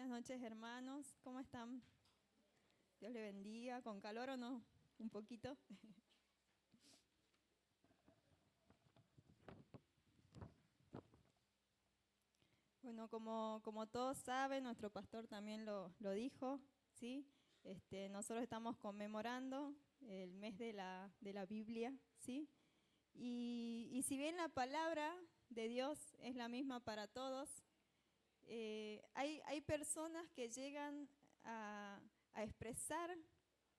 Buenas noches, hermanos. ¿Cómo están? Dios les bendiga. ¿Con calor o no? Un poquito. Bueno, como todos saben, nuestro pastor también lo dijo, ¿sí? Nosotros estamos conmemorando el mes de la Biblia, ¿sí? Y si bien la palabra de Dios es la misma para todos, hay personas que llegan a expresar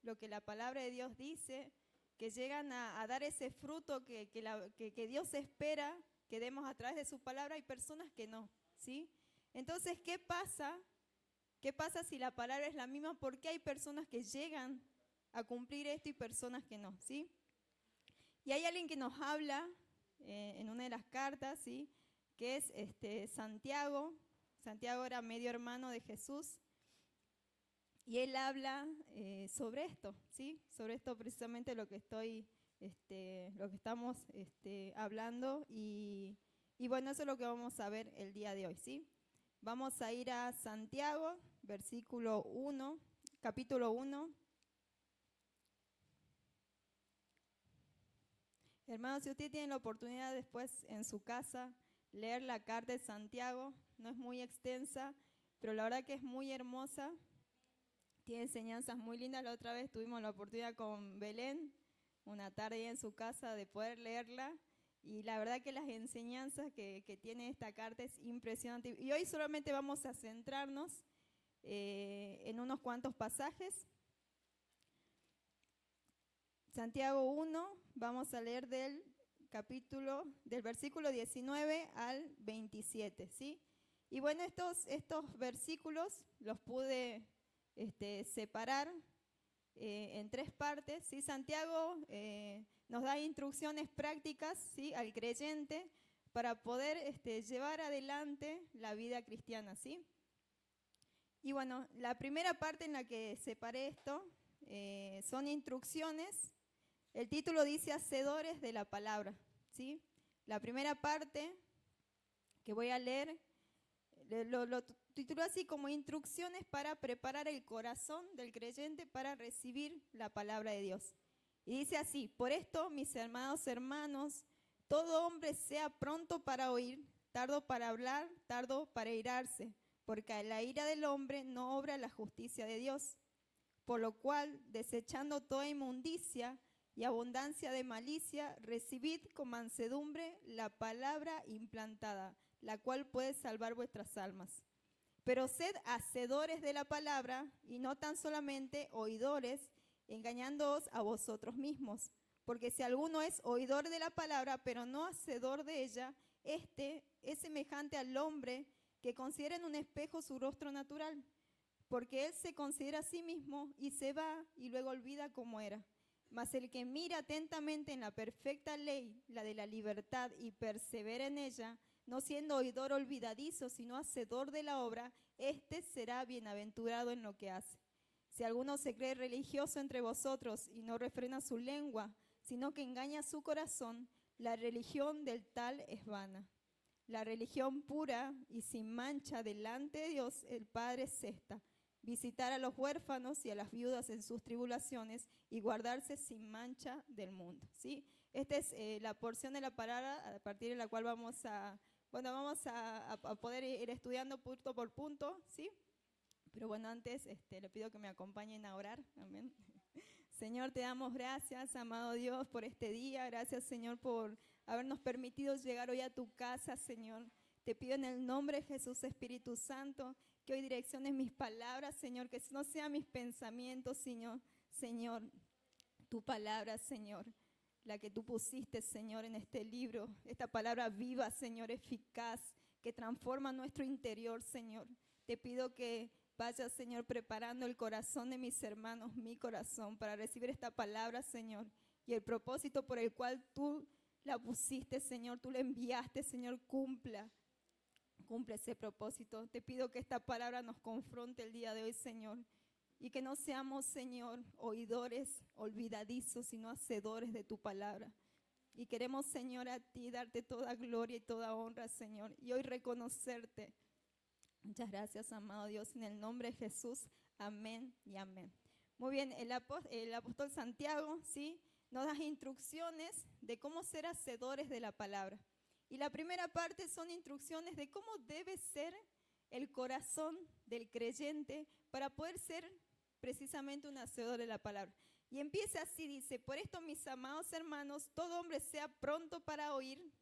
lo que la palabra de Dios dice, que llegan a dar ese fruto que Dios espera que demos a través de su palabra. Hay personas que no, ¿sí? Entonces, ¿qué pasa? ¿Qué pasa si la palabra es la misma? ¿Por qué hay personas que llegan a cumplir esto y personas que no, ¿sí? Y hay alguien que nos habla en una de las cartas, ¿sí? Que es Santiago. Santiago era medio hermano de Jesús. Y él habla sobre esto, ¿sí? Sobre esto precisamente lo que estamos hablando. Y bueno, eso es lo que vamos a ver el día de hoy, ¿sí? Vamos a ir a Santiago, versículo 1, capítulo 1. Hermanos, si usted tiene la oportunidad después en su casa leer la carta de Santiago, no es muy extensa, pero la verdad que es muy hermosa. Tiene enseñanzas muy lindas. La otra vez tuvimos la oportunidad con Belén, una tarde en su casa, de poder leerla. Y la verdad que las enseñanzas que tiene esta carta es impresionante. Y hoy solamente vamos a centrarnos en unos cuantos pasajes. Santiago 1, vamos a leer del versículo 19 al 27, ¿sí? Y bueno, estos versículos los pude separar en tres partes, ¿sí? Santiago nos da instrucciones prácticas, ¿sí? Al creyente para poder llevar adelante la vida cristiana, ¿sí? Y bueno, la primera parte en la que separé esto son instrucciones. El título dice hacedores de la palabra, ¿sí? La primera parte que voy a leer lo tituló así como instrucciones para preparar el corazón del creyente para recibir la palabra de Dios. Y dice así: por esto, mis hermanos, todo hombre sea pronto para oír, tardo para hablar, tardo para irarse, porque la ira del hombre no obra la justicia de Dios. Por lo cual, desechando toda inmundicia y abundancia de malicia, recibid con mansedumbre la palabra implantada, la cual puede salvar vuestras almas. Pero sed hacedores de la palabra y no tan solamente oidores, engañándoos a vosotros mismos. Porque si alguno es oidor de la palabra, pero no hacedor de ella, este es semejante al hombre que considera en un espejo su rostro natural, porque él se considera a sí mismo y se va y luego olvida cómo era. Mas el que mira atentamente en la perfecta ley, la de la libertad, y persevera en ella, no siendo oidor olvidadizo, sino hacedor de la obra, éste será bienaventurado en lo que hace. Si alguno se cree religioso entre vosotros y no refrena su lengua, sino que engaña su corazón, la religión del tal es vana. La religión pura y sin mancha delante de Dios el Padre es esta: visitar a los huérfanos y a las viudas en sus tribulaciones y guardarse sin mancha del mundo, ¿sí? Esta es la porción de la palabra a partir de la cual vamos a poder ir estudiando punto por punto, ¿sí? Pero bueno, antes le pido que me acompañen a orar. Amén. Señor, te damos gracias, amado Dios, por este día. Gracias, Señor, por habernos permitido llegar hoy a tu casa, Señor. Te pido en el nombre de Jesús, Espíritu Santo, que hoy direcciones mis palabras, Señor, que no sean mis pensamientos, Señor, tu palabra, Señor, la que tú pusiste, Señor, en este libro, esta palabra viva, Señor, eficaz, que transforma nuestro interior, Señor. Te pido que vayas, Señor, preparando el corazón de mis hermanos, mi corazón, para recibir esta palabra, Señor, y el propósito por el cual tú la pusiste, Señor, tú la enviaste, Señor, cumple ese propósito. Te pido que esta palabra nos confronte el día de hoy, Señor, y que no seamos, Señor, oidores olvidadizos, sino hacedores de tu palabra. Y queremos, Señor, a ti darte toda gloria y toda honra, Señor, y hoy reconocerte Muchas gracias, amado Dios, en el nombre de Jesús. Amén y amén. Muy bien, el apóstol Santiago, ¿sí?, nos da instrucciones de cómo ser hacedores de la palabra. Y la primera parte son instrucciones de cómo debe ser el corazón del creyente para poder ser precisamente un hacedor de la palabra. Y empieza así, dice: por esto, mis amados hermanos, todo hombre sea pronto para oír,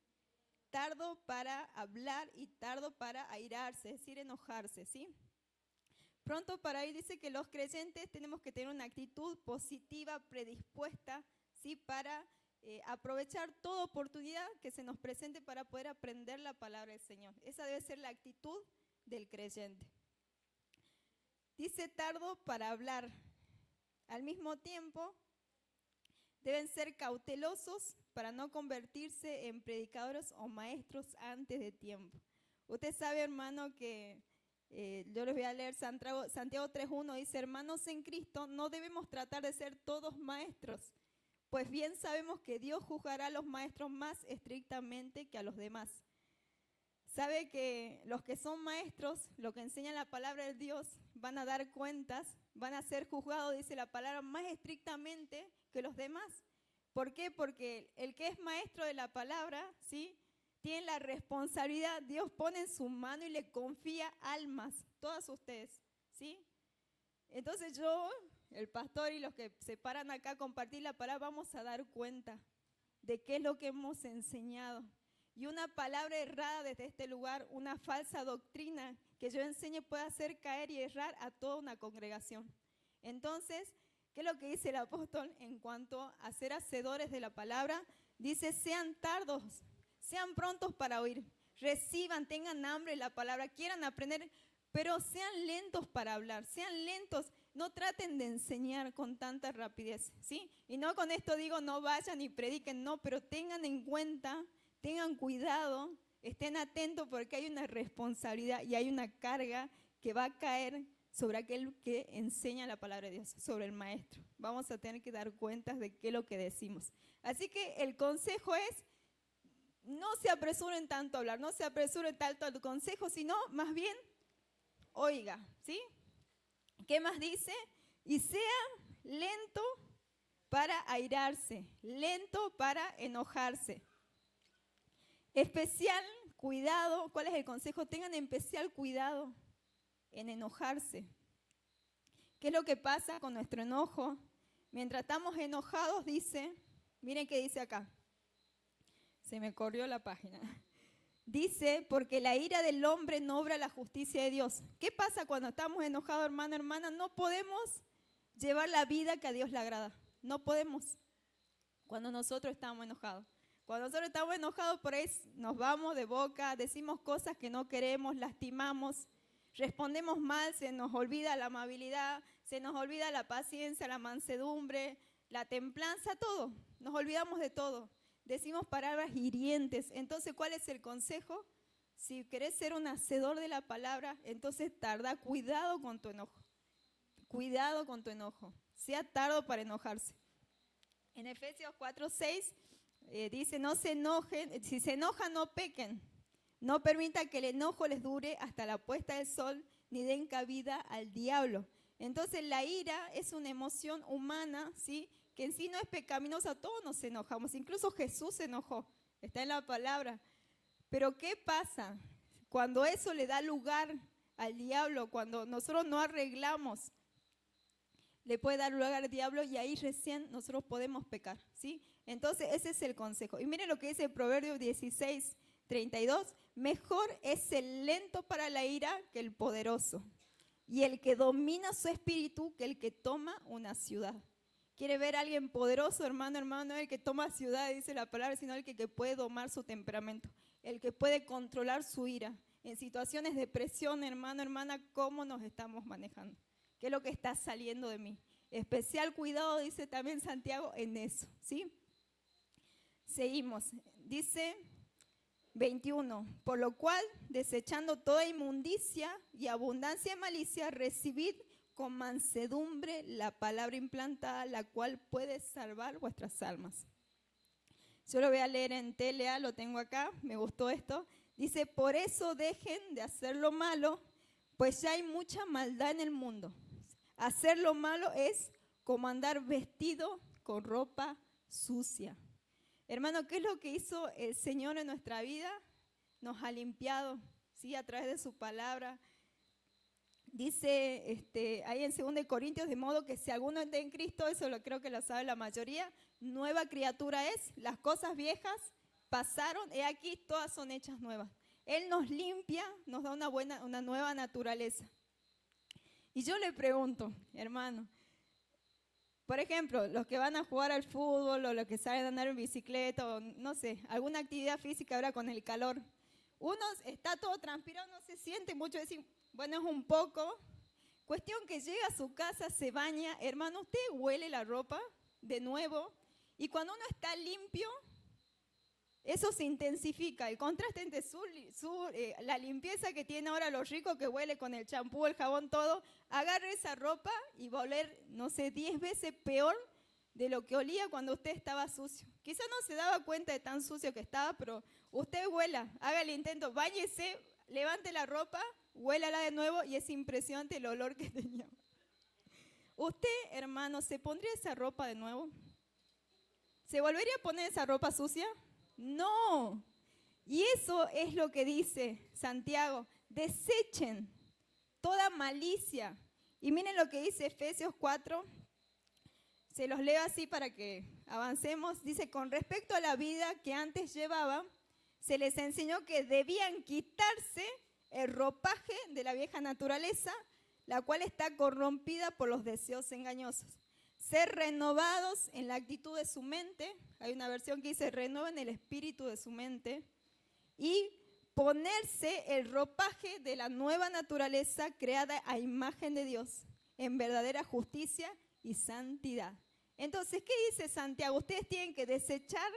tardo para hablar y tardo para airarse, es decir, enojarse, ¿sí? Pronto para oír, dice que los creyentes tenemos que tener una actitud positiva, predispuesta, ¿sí?, para aprovechar toda oportunidad que se nos presente para poder aprender la palabra del Señor. Esa debe ser la actitud del creyente. Dice tardo para hablar. Al mismo tiempo, deben ser cautelosos para no convertirse en predicadores o maestros antes de tiempo. Usted sabe, hermano, que yo les voy a leer Santiago 3:1, dice: hermanos en Cristo, no debemos tratar de ser todos maestros, pues bien sabemos que Dios juzgará a los maestros más estrictamente que a los demás. Sabe que los que son maestros, lo que enseñan la palabra de Dios, van a dar cuentas, van a ser juzgados, dice la palabra, más estrictamente que los demás. ¿Por qué? Porque el que es maestro de la palabra, ¿sí?, tiene la responsabilidad, Dios pone en su mano y le confía almas, todas ustedes, ¿sí? Entonces yo, el pastor y los que se paran acá a compartir la palabra, vamos a dar cuenta de qué es lo que hemos enseñado. Y una palabra errada desde este lugar, una falsa doctrina que yo enseñe puede hacer caer y errar a toda una congregación. Entonces, ¿qué es lo que dice el apóstol en cuanto a ser hacedores de la palabra? Dice: sean tardos, sean prontos para oír, reciban, tengan hambre de la palabra, quieran aprender, pero sean lentos para hablar, sean lentos, no traten de enseñar con tanta rapidez, ¿sí? Y no con esto digo no vayan y prediquen, no, pero tengan en cuenta, tengan cuidado, estén atentos, porque hay una responsabilidad y hay una carga que va a caer sobre aquel que enseña la palabra de Dios, sobre el maestro. Vamos a tener que dar cuentas de qué es lo que decimos. Así que el consejo es: no se apresuren tanto a hablar, no se apresuren tanto al consejo, sino más bien oiga, ¿sí? ¿Qué más dice? Y sea lento para airarse, lento para enojarse. Especial cuidado, ¿cuál es el consejo? Tengan especial cuidado en enojarse. ¿Qué es lo que pasa con nuestro enojo? Mientras estamos enojados, dice, miren qué dice acá. Se me corrió la página. Dice: porque la ira del hombre no obra la justicia de Dios. ¿Qué pasa cuando estamos enojados, hermano, hermana? No podemos llevar la vida que a Dios le agrada. No podemos. Cuando nosotros estamos enojados. Cuando nosotros estamos enojados, por ahí nos vamos de boca, decimos cosas que no queremos, lastimamos, respondemos mal, se nos olvida la amabilidad, se nos olvida la paciencia, la mansedumbre, la templanza, todo. Nos olvidamos de todo. Decimos palabras hirientes. Entonces, ¿cuál es el consejo? Si querés ser un hacedor de la palabra, entonces tarda, cuidado con tu enojo. Cuidado con tu enojo. Sea tardo para enojarse. En Efesios 4:6 dice: no se enojen, si se enojan no pequen. No permitan que el enojo les dure hasta la puesta del sol, ni den cabida al diablo. Entonces la ira es una emoción humana, ¿sí?, que en sí no es pecaminosa. Todos nos enojamos, incluso Jesús se enojó, está en la palabra. Pero ¿qué pasa? Cuando eso le da lugar al diablo, cuando nosotros no arreglamos, le puede dar lugar al diablo y ahí recién nosotros podemos pecar, ¿sí? Entonces ese es el consejo. Y miren lo que dice Proverbios 16:32. Mejor es el lento para la ira que el poderoso, y el que domina su espíritu que el que toma una ciudad. ¿Quiere ver a alguien poderoso, hermano, hermano? No el que toma ciudad, dice la palabra, sino el que puede domar su temperamento, el que puede controlar su ira. En situaciones de presión, hermano, hermana, ¿cómo nos estamos manejando? ¿Qué es lo que está saliendo de mí? Especial cuidado, dice también Santiago, en eso, ¿sí? Seguimos. Dice 21. Por lo cual, desechando toda inmundicia y abundancia de malicia, recibid con mansedumbre la palabra implantada, la cual puede salvar vuestras almas. Yo lo voy a leer en TLA, lo tengo acá, me gustó esto. Dice: por eso dejen de hacer lo malo, pues ya hay mucha maldad en el mundo. Hacer lo malo es como andar vestido con ropa sucia. Hermano, ¿qué es lo que hizo el Señor en nuestra vida? Nos ha limpiado, ¿sí? A través de su palabra. Dice ahí en 2 Corintios, de modo que si alguno está en Cristo, eso lo creo que lo sabe la mayoría, nueva criatura es, las cosas viejas pasaron, y aquí todas son hechas nuevas. Él nos limpia, nos da una nueva naturaleza. Y yo le pregunto, hermano, por ejemplo, los que van a jugar al fútbol o los que salen a andar en bicicleta o no sé, alguna actividad física ahora con el calor, uno está todo transpirado, no se siente mucho, decir, bueno, es un poco. Cuestión que llega a su casa, se baña, hermano, usted huele la ropa de nuevo y cuando uno está limpio, eso se intensifica, el contraste entre la limpieza que tiene ahora los ricos que huele con el champú, el jabón, todo, agarra esa ropa y va a oler, no sé, 10 veces peor de lo que olía cuando usted estaba sucio. Quizá no se daba cuenta de tan sucio que estaba, pero usted huela, haga el intento, báñese, levante la ropa, huélala de nuevo y es impresionante el olor que tenía. ¿Usted, hermano, se pondría esa ropa de nuevo? ¿Se volvería a poner esa ropa sucia? No. Y eso es lo que dice Santiago. Desechen toda malicia. Y miren lo que dice Efesios 4. Se los leo así para que avancemos. Dice, con respecto a la vida que antes llevaban, se les enseñó que debían quitarse el ropaje de la vieja naturaleza, la cual está corrompida por los deseos engañosos. Ser renovados en la actitud de su mente. Hay una versión que dice, renueven el espíritu de su mente. Y ponerse el ropaje de la nueva naturaleza creada a imagen de Dios, en verdadera justicia y santidad. Entonces, ¿qué dice Santiago? Ustedes tienen que desechar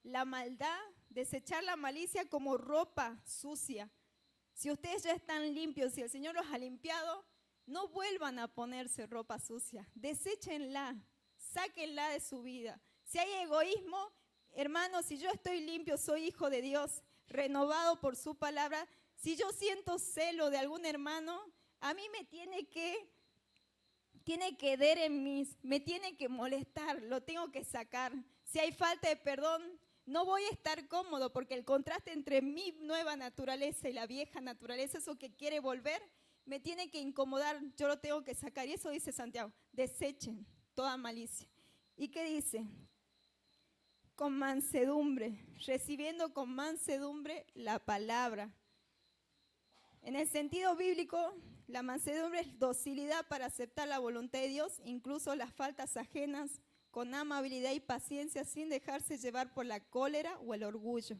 la maldad, desechar la malicia como ropa sucia. Si ustedes ya están limpios, si el Señor los ha limpiado, no vuelvan a ponerse ropa sucia, deséchenla, sáquenla de su vida. Si hay egoísmo, hermanos, si yo estoy limpio, soy hijo de Dios, renovado por su palabra, si yo siento celo de algún hermano, a mí me tiene que ver en mí, me tiene que molestar, lo tengo que sacar. Si hay falta de perdón, no voy a estar cómodo porque el contraste entre mi nueva naturaleza y la vieja naturaleza, eso que quiere volver, me tiene que incomodar, yo lo tengo que sacar. Y eso dice Santiago, desechen toda malicia. ¿Y qué dice? Con mansedumbre, recibiendo con mansedumbre la palabra. En el sentido bíblico, la mansedumbre es docilidad para aceptar la voluntad de Dios, incluso las faltas ajenas, con amabilidad y paciencia, sin dejarse llevar por la cólera o el orgullo.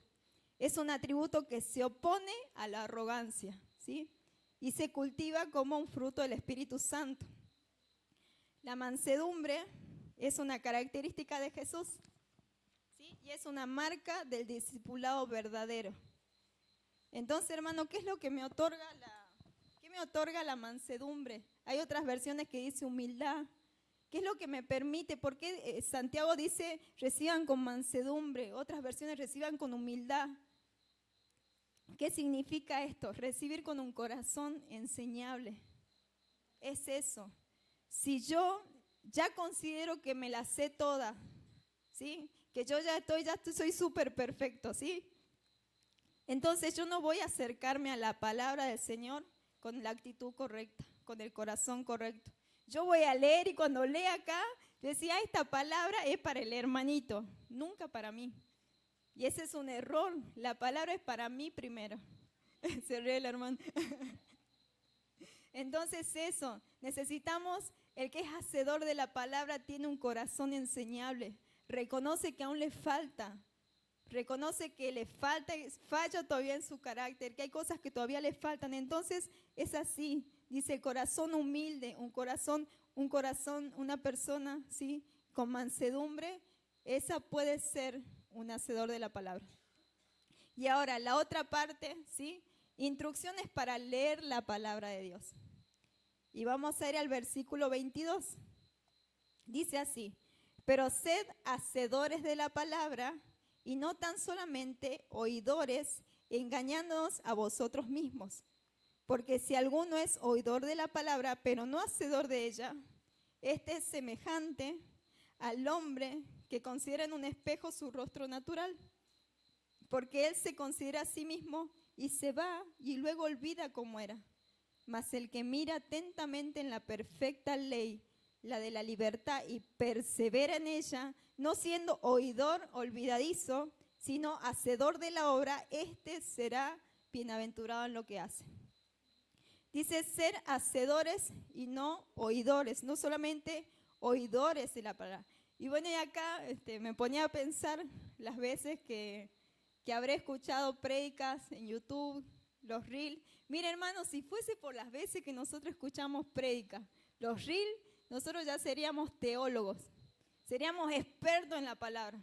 Es un atributo que se opone a la arrogancia, ¿sí? Y se cultiva como un fruto del Espíritu Santo. La mansedumbre es una característica de Jesús, ¿sí? Y es una marca del discipulado verdadero. Entonces, hermano, ¿qué es lo que me otorga la mansedumbre? Hay otras versiones que dice humildad. ¿Qué es lo que me permite? ¿Por qué Santiago dice reciban con mansedumbre? Otras versiones reciban con humildad. ¿Qué significa esto? Recibir con un corazón enseñable. Es eso. Si yo ya considero que me la sé toda, ¿sí? Que yo soy súper perfecto, ¿sí? Entonces yo no voy a acercarme a la palabra del Señor con la actitud correcta, con el corazón correcto. Yo voy a leer y cuando lea acá, decía, esta palabra es para el hermanito, nunca para mí. Y ese es un error, la palabra es para mí primero. Se ríe el hermano. Entonces eso, necesitamos, el que es hacedor de la palabra tiene un corazón enseñable, reconoce que aún le falta, reconoce que le falla todavía en su carácter, que hay cosas que todavía le faltan. Entonces es así, dice el corazón humilde, una persona, ¿sí? Con mansedumbre, esa puede ser un hacedor de la palabra. Y ahora la otra parte, ¿sí? Instrucciones para leer la palabra de Dios. Y vamos a ir al versículo 22. Dice así, pero sed hacedores de la palabra y no tan solamente oidores, engañándonos a vosotros mismos. Porque si alguno es oidor de la palabra, pero no hacedor de ella, este es semejante al hombre que considera en un espejo su rostro natural, porque él se considera a sí mismo y se va y luego olvida cómo era. Mas el que mira atentamente en la perfecta ley, la de la libertad, y persevera en ella, no siendo oidor olvidadizo, sino hacedor de la obra, este será bienaventurado en lo que hace. Dice ser hacedores y no oidores, no solamente oidores de la palabra. Y bueno, y acá me ponía a pensar las veces que habré escuchado prédicas en YouTube, los reels. Mira, hermanos, si fuese por las veces que nosotros escuchamos prédicas, los reels, nosotros ya seríamos teólogos, seríamos expertos en la palabra.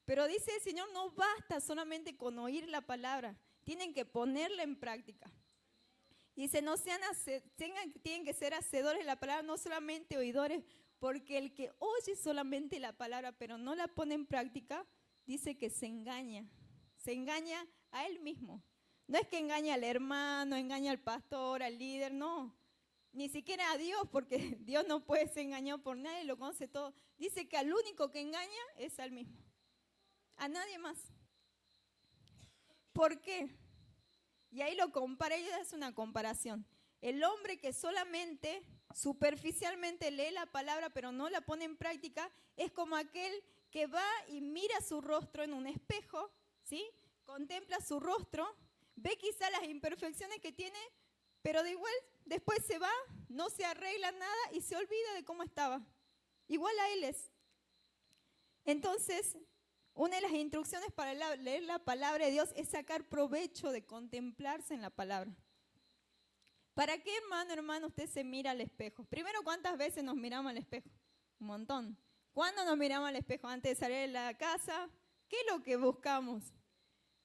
Pero dice el Señor, no basta solamente con oír la palabra, tienen que ponerla en práctica. Dice, tienen que ser hacedores de la palabra, no solamente oidores, porque el que oye solamente la palabra, pero no la pone en práctica, dice que se engaña a él mismo. No es que engaña al hermano, engaña al pastor, al líder, no. Ni siquiera a Dios, porque Dios no puede ser engañado por nadie, lo conoce todo. Dice que al único que engaña es al mismo, a nadie más. ¿Por qué? Y ahí lo compara, ella hace una comparación. El hombre que solamente, superficialmente lee la palabra, pero no la pone en práctica, es como aquel que va y mira su rostro en un espejo, ¿sí? Contempla su rostro, ve quizá las imperfecciones que tiene, pero de igual después se va, no se arregla nada y se olvida de cómo estaba. Igual a él es. Entonces, una de las instrucciones para leer la palabra de Dios es sacar provecho de contemplarse en la palabra. ¿Para qué, hermano, usted se mira al espejo? Primero, ¿cuántas veces nos miramos al espejo? Un montón. ¿Cuándo nos miramos al espejo? Antes de salir de la casa. ¿Qué es lo que buscamos?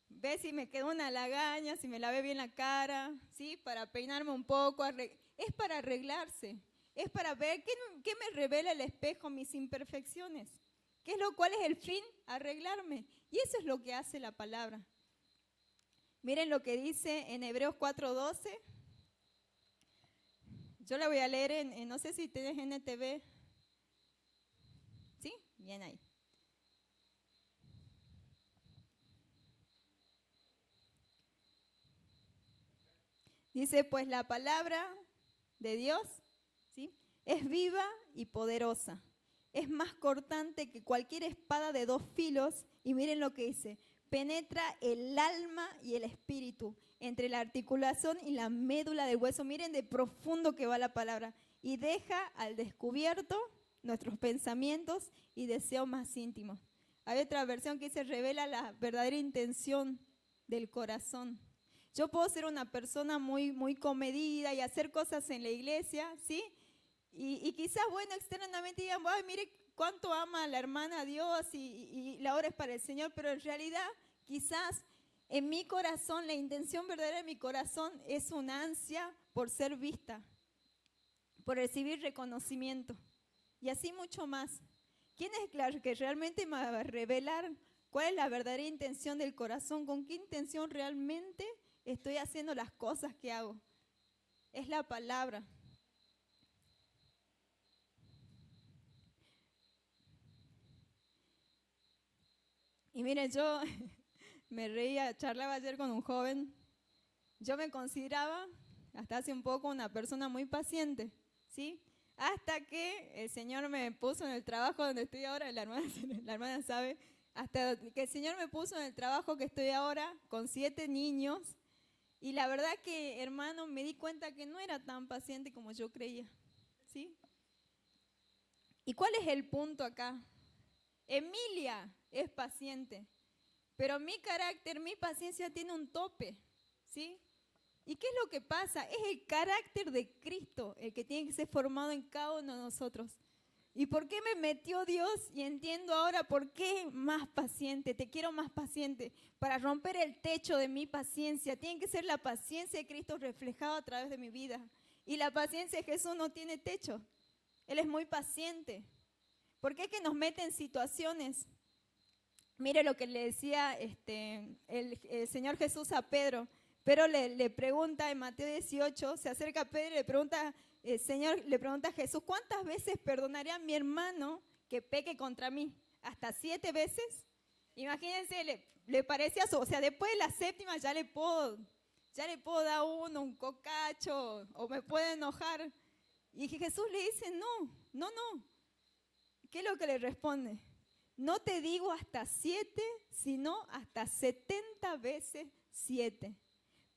Ver si me quedó una lagaña, si me lavé bien la cara, ¿sí? Para peinarme un poco. Es para arreglarse. Es para ver qué me revela el espejo, mis imperfecciones. ¿Cuál es el fin? Arreglarme. Y eso es lo que hace la palabra. Miren lo que dice en Hebreos 4:12. Yo la voy a leer no sé si tenés NTV. ¿Sí? Bien ahí. Dice, pues la palabra de Dios, ¿sí? Es viva y poderosa. Es más cortante que cualquier espada de 2 filos. Y miren lo que dice. Penetra el alma y el espíritu, entre la articulación y la médula del hueso. Miren de profundo que va la palabra. Y deja al descubierto nuestros pensamientos y deseos más íntimos. Hay otra versión que dice, revela la verdadera intención del corazón. Yo puedo ser una persona muy, muy comedida y hacer cosas en la iglesia, ¿sí? Y quizás, bueno, externamente digan, ay, mire cuánto ama a la hermana a Dios y la obra es para el Señor, pero en realidad quizás en mi corazón, la intención verdadera de mi corazón es una ansia por ser vista, por recibir reconocimiento y así mucho más. ¿Quién es el que realmente me va a revelar cuál es la verdadera intención del corazón? ¿Con qué intención realmente estoy haciendo las cosas que hago? Es la palabra. Y miren, yo me reía, charlaba ayer con un joven. Yo me consideraba, hasta hace un poco, una persona muy paciente, ¿sí? Hasta que el Señor me puso en el trabajo donde estoy ahora, la hermana sabe, hasta que el Señor me puso en el trabajo que estoy ahora, con 7 niños. Y la verdad que, hermano, me di cuenta que no era tan paciente como yo creía, ¿sí? ¿Y cuál es el punto acá? Emilia es paciente, pero mi carácter, mi paciencia tiene un tope, ¿sí? ¿Y qué es lo que pasa? Es el carácter de Cristo el que tiene que ser formado en cada uno de nosotros. ¿Y por qué me metió Dios? Y entiendo ahora por qué más paciente, te quiero más paciente, para romper el techo de mi paciencia. Tiene que ser la paciencia de Cristo reflejada a través de mi vida. Y la paciencia de Jesús no tiene techo, Él es muy paciente. ¿Por qué es que nos mete en situaciones? Mire lo que le decía el Señor Jesús a Pedro. Pero le pregunta en Mateo 18, se acerca a Pedro y le pregunta, Señor, le pregunta a Jesús, ¿cuántas veces perdonaré a mi hermano que peque contra mí? ¿Hasta 7 veces? Imagínense, le parecía, o sea, después de la séptima ya le puedo dar un cocacho, o me puede enojar. Y Jesús le dice, no. ¿Qué es lo que le responde? No te digo hasta 7, sino hasta 70 veces 7.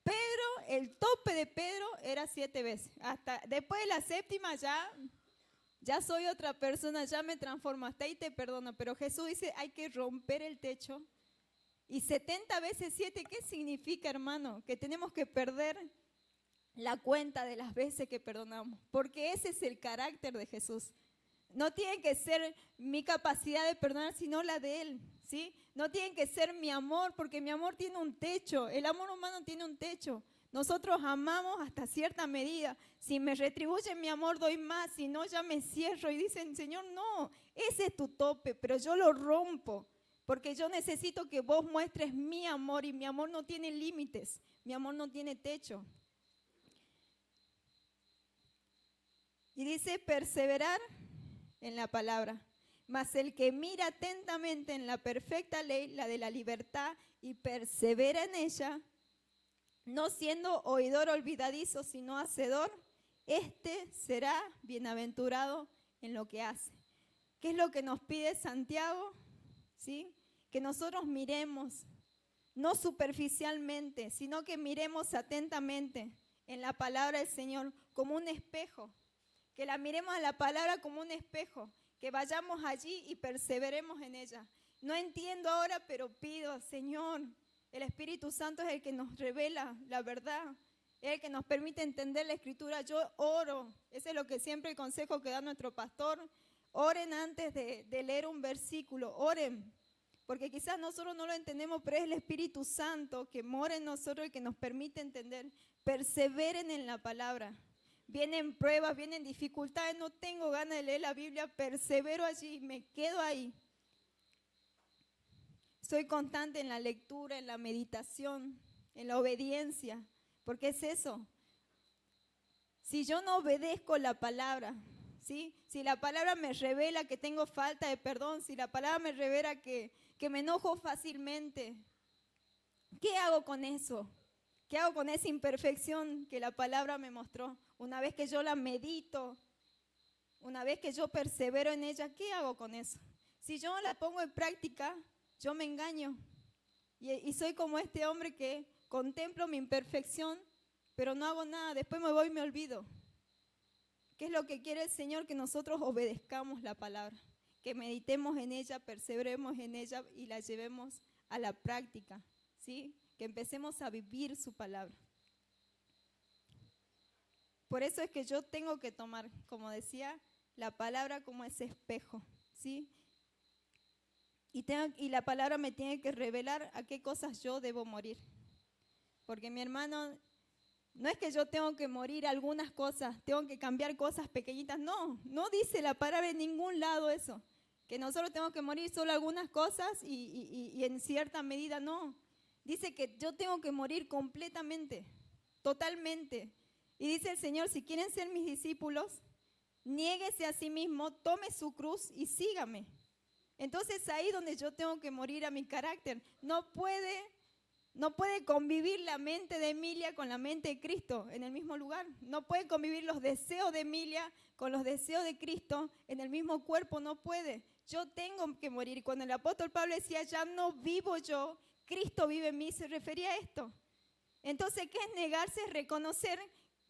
Pedro, el tope de Pedro era 7 veces. Hasta después de la séptima ya soy otra persona, ya me transformo, hasta ahí te perdono. Pero Jesús dice, hay que romper el techo. Y 70 veces 7, ¿qué significa, hermano? Que tenemos que perder la cuenta de las veces que perdonamos. Porque ese es el carácter de Jesús. No tiene que ser mi capacidad de perdonar, sino la de Él, ¿sí? No tiene que ser mi amor, porque mi amor tiene un techo. El amor humano tiene un techo. Nosotros amamos hasta cierta medida. Si me retribuyen mi amor, doy más. Si no, ya me cierro. Y dicen, Señor, no, ese es tu tope, pero yo lo rompo. Porque yo necesito que vos muestres mi amor, y mi amor no tiene límites. Mi amor no tiene techo. Y dice, perseverar en la palabra, mas el que mira atentamente en la perfecta ley, la de la libertad, y persevera en ella, no siendo oidor olvidadizo, sino hacedor, este será bienaventurado en lo que hace. ¿Qué es lo que nos pide Santiago? ¿Sí? Que nosotros miremos, no superficialmente, sino que miremos atentamente en la palabra del Señor como un espejo. Que la miremos a la palabra como un espejo, que vayamos allí y perseveremos en ella. No entiendo ahora, pero pido, Señor, el Espíritu Santo es el que nos revela la verdad, es el que nos permite entender la Escritura. Yo oro, ese es lo que siempre el consejo que da nuestro pastor, oren antes de leer un versículo, oren, porque quizás nosotros no lo entendemos, pero es el Espíritu Santo que mora en nosotros y que nos permite entender. Perseveren en la palabra. Vienen pruebas, vienen dificultades, no tengo ganas de leer la Biblia, persevero allí, me quedo ahí. Soy constante en la lectura, en la meditación, en la obediencia, porque es eso. Si yo no obedezco la palabra, ¿sí? Si la palabra me revela que tengo falta de perdón, si la palabra me revela que me enojo fácilmente, ¿qué hago con eso? ¿Qué hago con esa imperfección que la palabra me mostró? Una vez que yo la medito, una vez que yo persevero en ella, ¿qué hago con eso? Si yo no la pongo en práctica, yo me engaño. Y soy como este hombre que contemplo mi imperfección, pero no hago nada. Después me voy y me olvido. ¿Qué es lo que quiere el Señor? Que nosotros obedezcamos la palabra, que meditemos en ella, perseveremos en ella y la llevemos a la práctica, ¿sí? Que empecemos a vivir su palabra. Por eso es que yo tengo que tomar, como decía, la palabra como ese espejo, ¿sí? Y la palabra me tiene que revelar a qué cosas yo debo morir. Porque mi hermano, no es que yo tengo que morir algunas cosas, tengo que cambiar cosas pequeñitas. No dice la palabra en ningún lado eso. Que nosotros tenemos que morir solo algunas cosas y en cierta medida no. Dice que yo tengo que morir completamente, totalmente. Y dice el Señor, si quieren ser mis discípulos, niéguese a sí mismo, tome su cruz y sígame. Entonces ahí donde yo tengo que morir a mi carácter. No puede convivir la mente de Emilia con la mente de Cristo en el mismo lugar. No puede convivir los deseos de Emilia con los deseos de Cristo en el mismo cuerpo. No puede. Yo tengo que morir. Cuando el apóstol Pablo decía, ya no vivo yo, Cristo vive en mí, se refería a esto. Entonces, ¿qué es negarse? Es reconocer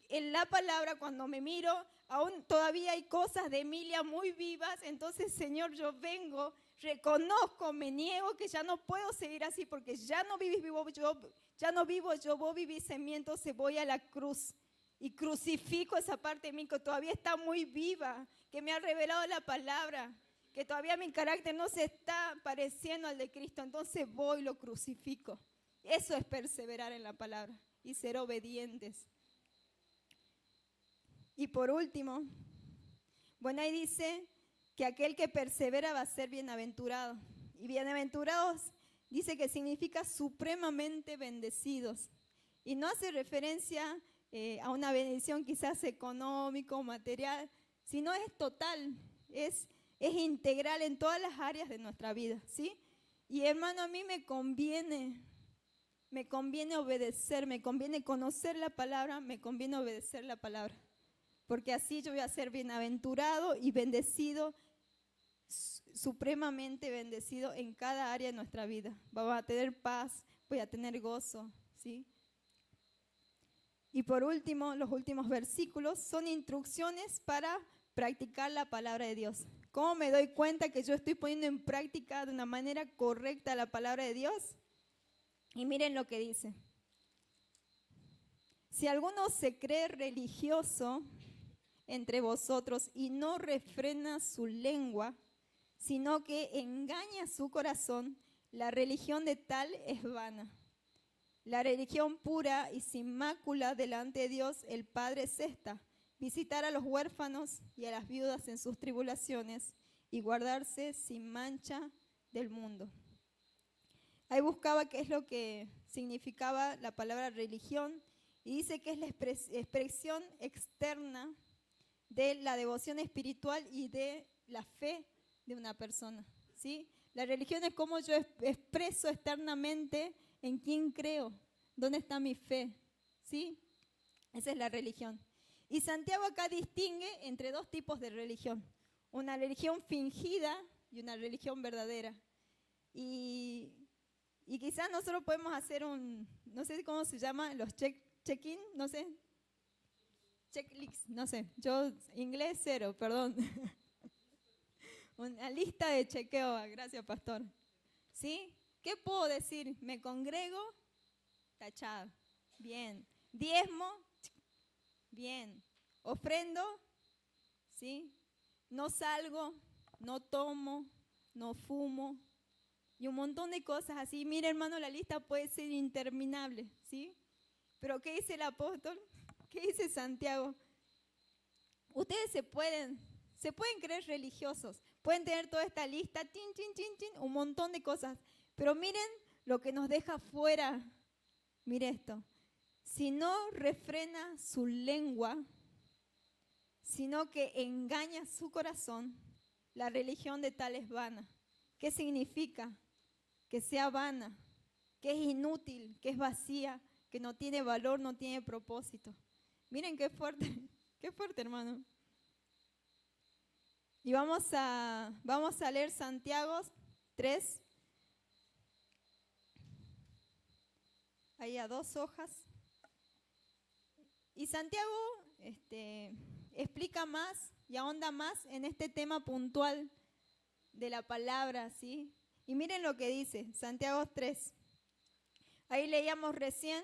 en la palabra, cuando me miro, aún todavía hay cosas de Emilia muy vivas. Entonces, Señor, yo vengo, reconozco, me niego que ya no puedo seguir así, porque ya no vivo yo, vos vivís en mí. Entonces voy a la cruz y crucifico esa parte de mí que todavía está muy viva, que me ha revelado la palabra, que todavía mi carácter no se está pareciendo al de Cristo. Entonces voy y lo crucifico. Eso es perseverar en la palabra y ser obedientes. Y por último, bueno, ahí dice que aquel que persevera va a ser bienaventurado. Y bienaventurados dice que significa supremamente bendecidos. Y no hace referencia a una bendición quizás económico, material, sino es total, es integral en todas las áreas de nuestra vida, ¿sí? Y hermano, a mí me conviene obedecer, me conviene conocer la palabra, me conviene obedecer la palabra. Porque así yo voy a ser bienaventurado y bendecido, supremamente bendecido en cada área de nuestra vida. Vamos a tener paz, voy a tener gozo, ¿sí? Y por último, los últimos versículos son instrucciones para practicar la palabra de Dios. ¿Cómo me doy cuenta que yo estoy poniendo en práctica de una manera correcta la palabra de Dios? Y miren lo que dice. Si alguno se cree religioso entre vosotros y no refrena su lengua, sino que engaña su corazón, la religión de tal es vana. La religión pura y sin mácula delante de Dios el Padre es esta: visitar a los huérfanos y a las viudas en sus tribulaciones y guardarse sin mancha del mundo. Ahí buscaba qué es lo que significaba la palabra religión y dice que es la expresión externa de la devoción espiritual y de la fe de una persona, ¿sí? La religión es como yo expreso externamente en quién creo, dónde está mi fe, ¿sí? Esa es la religión. Y Santiago acá distingue entre dos tipos de religión: una religión fingida y una religión verdadera. Y quizás nosotros podemos hacer no sé cómo se llama, los check-in, no sé, checklist, no sé, yo inglés cero, perdón. Una lista de chequeo, gracias pastor. ¿Sí? ¿Qué puedo decir? Me congrego, tachado, bien. Diezmo, bien. Ofrendo, ¿sí? No salgo, no tomo, no fumo, y un montón de cosas así. Mire, hermano, la lista puede ser interminable, ¿sí? Pero ¿qué dice el apóstol? ¿Qué dice Santiago? Ustedes se pueden creer religiosos, pueden tener toda esta lista, un montón de cosas, pero miren lo que nos deja fuera. Mire esto: si no refrena su lengua, sino que engaña su corazón, la religión de tal es vana. ¿Qué significa? Que sea vana, que es inútil, que es vacía, que no tiene valor, no tiene propósito. Miren qué fuerte hermano. Y vamos a leer Santiago 3, ahí a 2 hojas. Y Santiago explica más y ahonda más en este tema puntual de la palabra, ¿sí? Y miren lo que dice, Santiago 3. Ahí leíamos recién,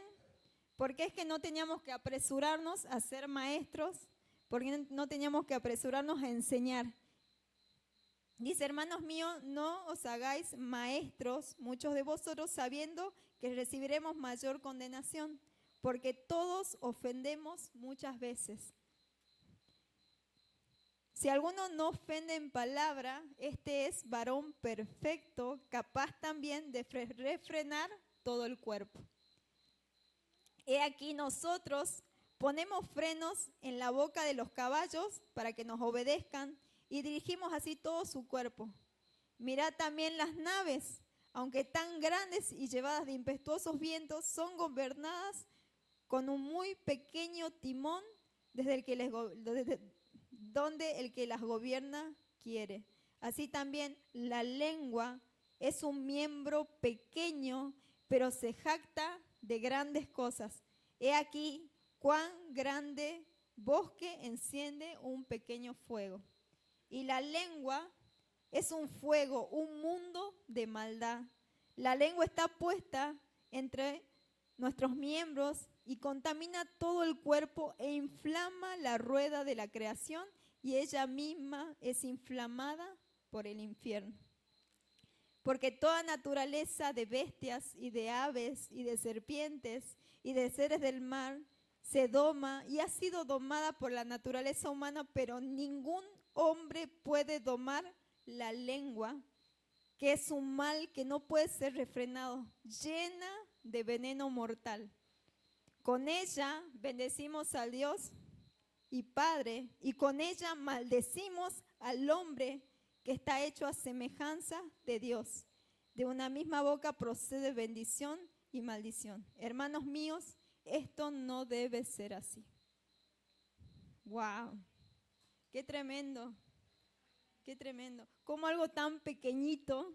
porque es que no teníamos que apresurarnos a ser maestros, porque no teníamos que apresurarnos a enseñar. Dice: hermanos míos, no os hagáis maestros, muchos de vosotros, sabiendo que recibiremos mayor condenación, porque todos ofendemos muchas veces. Si alguno no ofende en palabra, este es varón perfecto, capaz también de refrenar todo el cuerpo. He aquí nosotros ponemos frenos en la boca de los caballos para que nos obedezcan y dirigimos así todo su cuerpo. Mirad también las naves, aunque tan grandes y llevadas de impetuosos vientos, son gobernadas con un muy pequeño timón donde el que las gobierna quiere. Así también la lengua es un miembro pequeño, pero se jacta de grandes cosas. He aquí cuán grande bosque enciende un pequeño fuego. Y la lengua es un fuego, un mundo de maldad. La lengua está puesta entre nuestros miembros y contamina todo el cuerpo e inflama la rueda de la creación, y ella misma es inflamada por el infierno. Porque toda naturaleza de bestias y de aves y de serpientes y de seres del mar se doma y ha sido domada por la naturaleza humana, pero ningún hombre puede domar la lengua, que es un mal que no puede ser refrenado, llena de veneno mortal. Con ella bendecimos al Dios y Padre, y con ella maldecimos al hombre que está hecho a semejanza de Dios. De una misma boca procede bendición y maldición. Hermanos míos, esto no debe ser así. ¡Wow! ¡Qué tremendo! ¡Qué tremendo! ¿Cómo algo tan pequeñito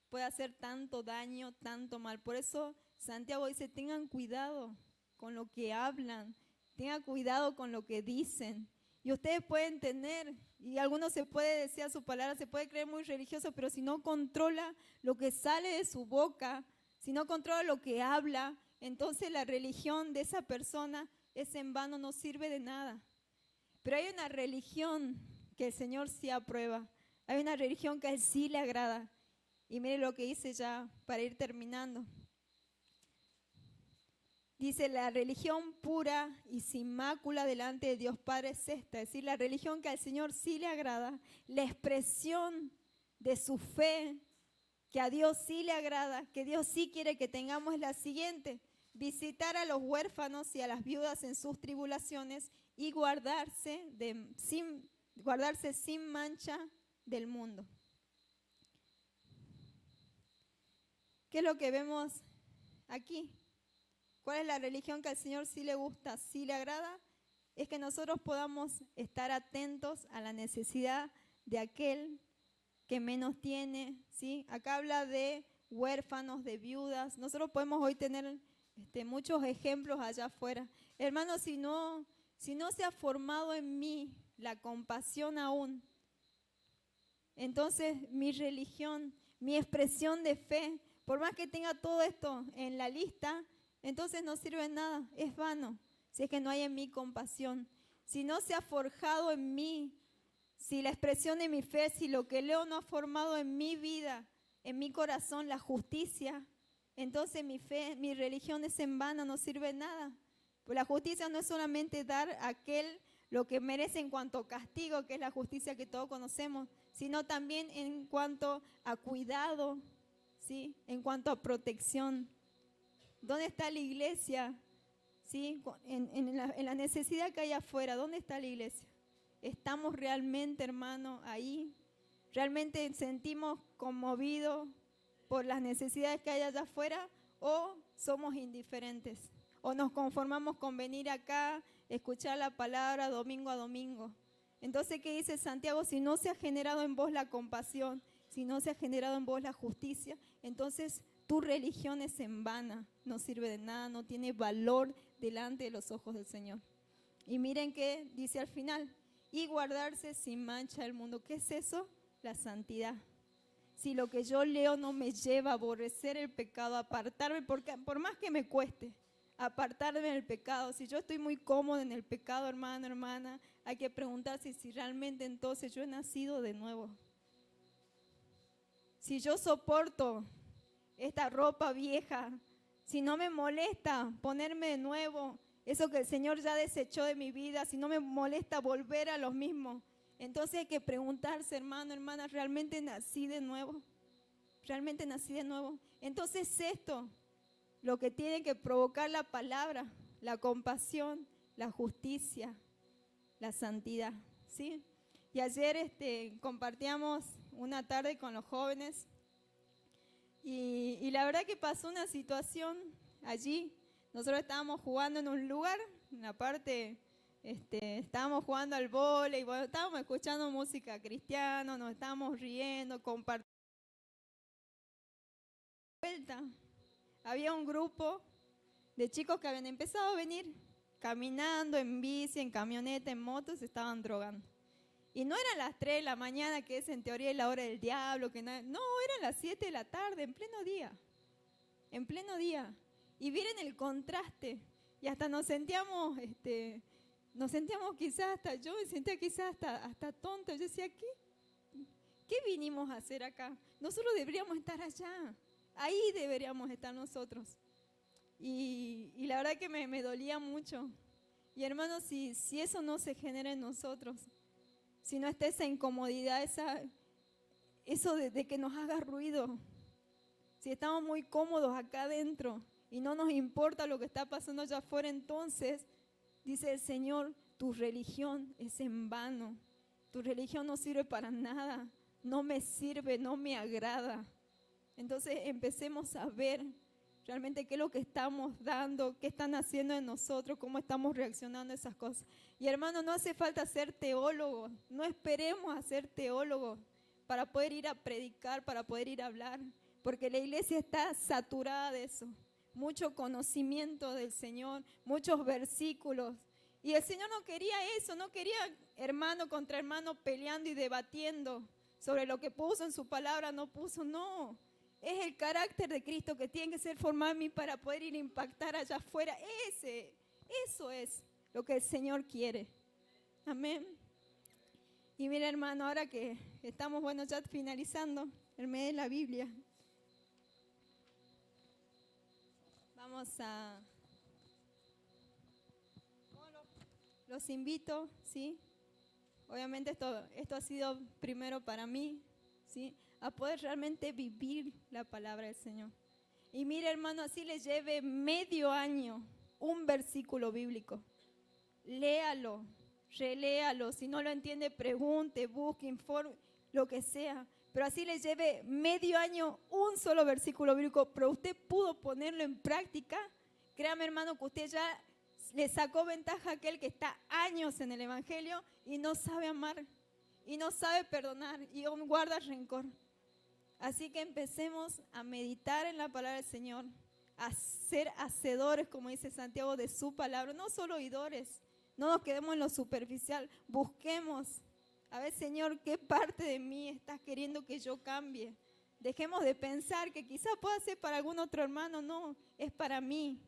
puede hacer tanto daño, tanto mal? Por eso Santiago dice, tengan cuidado con lo que hablan, tengan cuidado con lo que dicen. Y ustedes pueden tener, y algunos se puede decir a su palabra, se puede creer muy religioso, pero si no controla lo que sale de su boca, si no controla lo que habla, entonces la religión de esa persona es en vano, no sirve de nada. Pero hay una religión que el Señor sí aprueba, hay una religión que a Él sí le agrada. Y mire lo que dice ya para ir terminando. Dice, la religión pura y sin mácula delante de Dios Padre es esta, es decir, la religión que al Señor sí le agrada, la expresión de su fe, que a Dios sí le agrada, que Dios sí quiere que tengamos es la siguiente: visitar a los huérfanos y a las viudas en sus tribulaciones y guardarse sin mancha del mundo. ¿Qué es lo que vemos aquí? ¿Cuál es la religión que al Señor sí le gusta, sí le agrada? Es que nosotros podamos estar atentos a la necesidad de aquel que menos tiene, ¿sí? Acá habla de huérfanos, de viudas. Nosotros podemos hoy tener muchos ejemplos allá afuera. Hermanos, si no se ha formado en mí la compasión aún, entonces mi religión, mi expresión de fe, por más que tenga todo esto en la lista, entonces no sirve de nada, es vano, si es que no hay en mí compasión. Si no se ha forjado en mí, si la expresión de mi fe, si lo que leo no ha formado en mi vida, en mi corazón, la justicia, entonces mi fe, mi religión es en vano, no sirve de nada. Pues la justicia no es solamente dar a aquel lo que merece en cuanto a castigo, que es la justicia que todos conocemos, sino también en cuanto a cuidado, ¿sí? En cuanto a protección. ¿Dónde está la iglesia? ¿Sí? En la necesidad que hay afuera, ¿dónde está la iglesia? ¿Estamos realmente, hermano, ahí? ¿Realmente sentimos conmovidos por las necesidades que hay allá afuera? ¿O somos indiferentes? ¿O nos conformamos con venir acá, escuchar la palabra domingo a domingo? Entonces, ¿qué dice Santiago? Si no se ha generado en vos la compasión, si no se ha generado en vos la justicia, entonces tu religión es en vana, no sirve de nada, no tiene valor delante de los ojos del Señor. Y miren qué dice al final, y guardarse sin mancha del mundo. ¿Qué es eso? La santidad. Si lo que yo leo no me lleva a aborrecer el pecado, a apartarme, porque por más que me cueste, apartarme del pecado. Si yo estoy muy cómodo en el pecado, hermano, hermana, hay que preguntarse si realmente entonces yo he nacido de nuevo. Si yo soporto esta ropa vieja, si no me molesta ponerme de nuevo eso que el Señor ya desechó de mi vida, si no me molesta volver a lo mismo, entonces hay que preguntarse, hermano, hermana, ¿realmente nací de nuevo? ¿Realmente nací de nuevo? Entonces esto, lo que tiene que provocar la palabra, la compasión, la justicia, la santidad, ¿sí? Y ayer compartíamos una tarde con los jóvenes y la verdad que pasó una situación allí. Nosotros estábamos jugando en un lugar, en la parte, estábamos jugando al vóley, bueno, estábamos escuchando música cristiana, nos estábamos riendo, compartiendo. Había un grupo de chicos que habían empezado a venir caminando en bici, en camioneta, en motos, se estaban drogando. Y no eran las 3 de la mañana, que es en teoría la hora del diablo, no, eran las 7 de la tarde, en pleno día. En pleno día. Y miren el contraste. Y hasta nos sentíamos quizás hasta, yo me sentía quizás hasta tonta. Yo decía, ¿qué vinimos a hacer acá? Nosotros deberíamos estar allá. Ahí deberíamos estar nosotros. Y la verdad que me dolía mucho. Y hermanos, si eso no se genera en nosotros, si no está esa incomodidad, eso de que nos haga ruido, si estamos muy cómodos acá adentro y no nos importa lo que está pasando allá afuera, entonces dice el Señor, tu religión es en vano, tu religión no sirve para nada, no me sirve, no me agrada. Entonces empecemos a ver realmente qué es lo que estamos dando, qué están haciendo en nosotros, cómo estamos reaccionando a esas cosas. Y hermano, no hace falta ser teólogo, no esperemos a ser teólogos para poder ir a predicar, para poder ir a hablar, porque la iglesia está saturada de eso. Mucho conocimiento del Señor, muchos versículos. Y el Señor no quería eso, no quería hermano contra hermano peleando y debatiendo sobre lo que puso en su palabra, no puso, no. Es el carácter de Cristo que tiene que ser formado en mí para poder ir a impactar allá afuera. Eso es lo que el Señor quiere. Amén. Y mira, hermano, ahora que estamos, bueno, ya finalizando el mes de la Biblia, vamos a... Los invito, ¿sí? Obviamente esto ha sido primero para mí, ¿sí? A poder realmente vivir la palabra del Señor. Y mire, hermano, así le lleve medio año un versículo bíblico. Léalo, reléalo. Si no lo entiende, pregunte, busque, informe, lo que sea. Pero así le lleve medio año un solo versículo bíblico, pero usted pudo ponerlo en práctica. Créame, hermano, que usted ya le sacó ventaja a aquel que está años en el Evangelio y no sabe amar, y no sabe perdonar, y aún guarda rencor. Así que empecemos a meditar en la palabra del Señor, a ser hacedores, como dice Santiago, de su palabra, no solo oidores. No nos quedemos en lo superficial, busquemos. A ver, Señor, ¿qué parte de mí estás queriendo que yo cambie? Dejemos de pensar que quizás pueda ser para algún otro hermano. No, es para mí,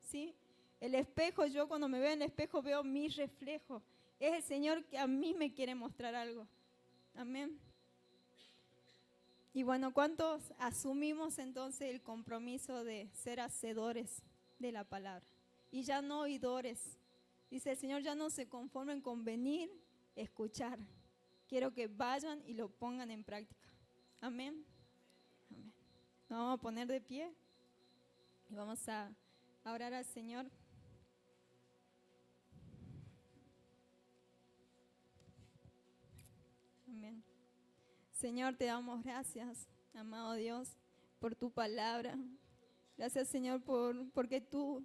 ¿sí? El espejo, yo cuando me veo en el espejo veo mi reflejo. Es el Señor que a mí me quiere mostrar algo. Amén. Y bueno, ¿cuántos asumimos entonces el compromiso de ser hacedores de la palabra? Y ya no oidores. Dice el Señor, ya no se conformen con venir, escuchar. Quiero que vayan y lo pongan en práctica. Amén. Amén. Nos vamos a poner de pie y vamos a orar al Señor. Amén. Señor, te damos gracias, amado Dios, por tu palabra. Gracias, Señor, porque tú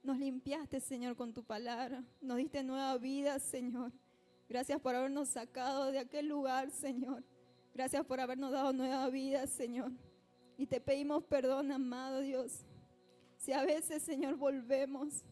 nos limpiaste, Señor, con tu palabra. Nos diste nueva vida, Señor. Gracias por habernos sacado de aquel lugar, Señor. Gracias por habernos dado nueva vida, Señor. Y te pedimos perdón, amado Dios. Si a veces, Señor, volvemos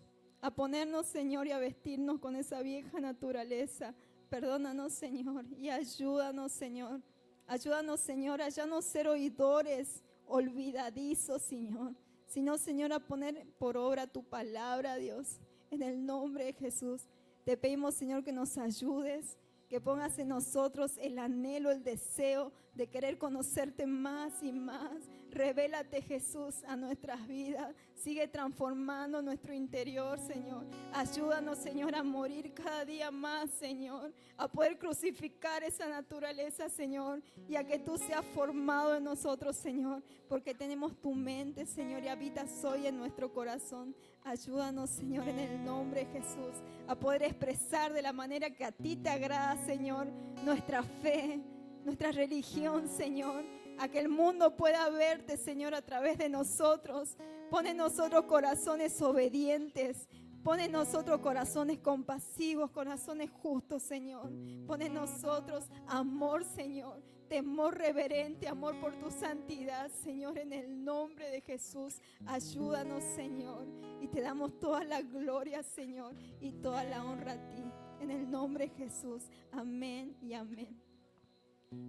a ponernos, Señor, y a vestirnos con esa vieja naturaleza, perdónanos, Señor, y ayúdanos, Señor. Ayúdanos, Señor, a ya no ser oidores olvidadizos, Señor, sino, Señor, a poner por obra tu palabra, Dios, en el nombre de Jesús. Te pedimos, Señor, que nos ayudes, que pongas en nosotros el anhelo, el deseo de querer conocerte más y más. Revélate, Jesús, a nuestras vidas. Sigue transformando nuestro interior, Señor. Ayúdanos, Señor, a morir cada día más, Señor. A poder crucificar esa naturaleza, Señor. Y a que tú seas formado en nosotros, Señor. Porque tenemos tu mente, Señor, y habitas hoy en nuestro corazón. Ayúdanos, Señor, en el nombre de Jesús. A poder expresar de la manera que a ti te agrada, Señor, nuestra fe, nuestra religión, Señor. A que el mundo pueda verte, Señor, a través de nosotros. Pon en nosotros corazones obedientes. Pon en nosotros corazones compasivos, corazones justos, Señor. Pon en nosotros amor, Señor. Temor reverente, amor por tu santidad, Señor, en el nombre de Jesús. Ayúdanos, Señor. Y te damos toda la gloria, Señor, y toda la honra a ti. En el nombre de Jesús. Amén y amén.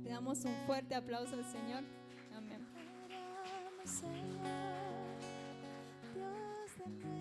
Le damos un fuerte aplauso al Señor. Amén. Dios de